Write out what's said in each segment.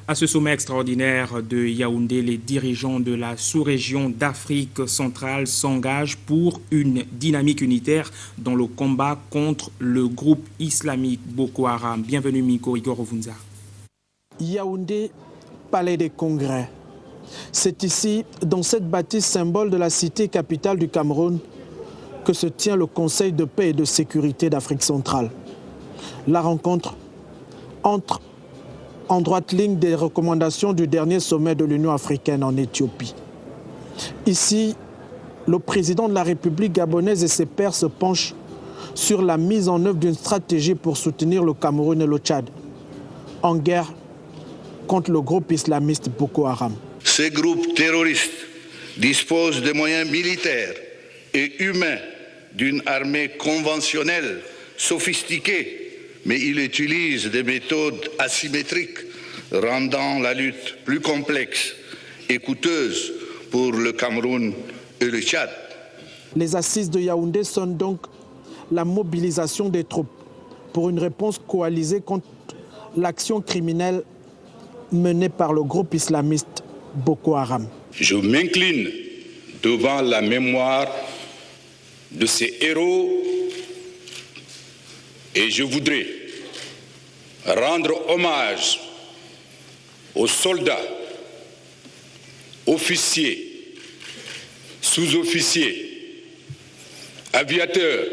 À ce sommet extraordinaire de Yaoundé, les dirigeants de la sous-région d'Afrique centrale s'engagent pour une dynamique unitaire dans le combat contre le groupe islamique Boko Haram. Bienvenue Miko Igor Ovunza. Yaoundé, palais des congrès. C'est ici, dans cette bâtisse symbole de la cité capitale du Cameroun, que se tient le Conseil de paix et de sécurité d'Afrique centrale. La rencontre entre en droite ligne des recommandations du dernier sommet de l'Union africaine en Éthiopie. Ici, le président de la République gabonaise et ses pairs se penchent sur la mise en œuvre d'une stratégie pour soutenir le Cameroun et le Tchad en guerre contre le groupe islamiste Boko Haram. Ces groupes terroristes disposent de moyens militaires et humains d'une armée conventionnelle, sophistiquée, mais il utilise des méthodes asymétriques, rendant la lutte plus complexe et coûteuse pour le Cameroun et le Tchad. Les assises de Yaoundé sonnent donc la mobilisation des troupes pour une réponse coalisée contre l'action criminelle menée par le groupe islamiste Boko Haram. Je m'incline devant la mémoire de ces héros et je voudrais rendre hommage aux soldats, officiers, sous-officiers, aviateurs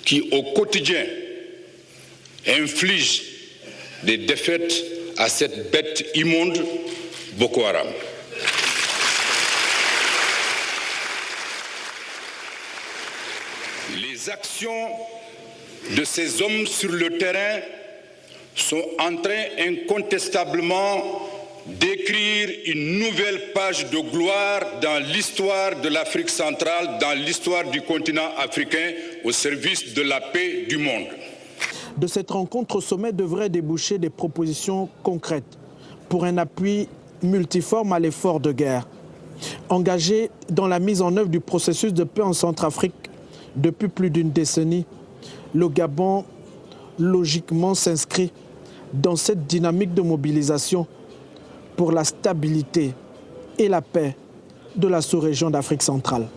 qui au quotidien infligent des défaites à cette bête immonde Boko Haram. Les actions de ces hommes sur le terrain sont en train incontestablement d'écrire une nouvelle page de gloire dans l'histoire de l'Afrique centrale, dans l'histoire du continent africain, au service de la paix du monde. De cette rencontre au sommet devraient déboucher des propositions concrètes pour un appui multiforme à l'effort de guerre. Engagé dans la mise en œuvre du processus de paix en Centrafrique depuis plus d'une décennie, le Gabon, logiquement, s'inscrit dans cette dynamique de mobilisation pour la stabilité et la paix de la sous-région d'Afrique centrale.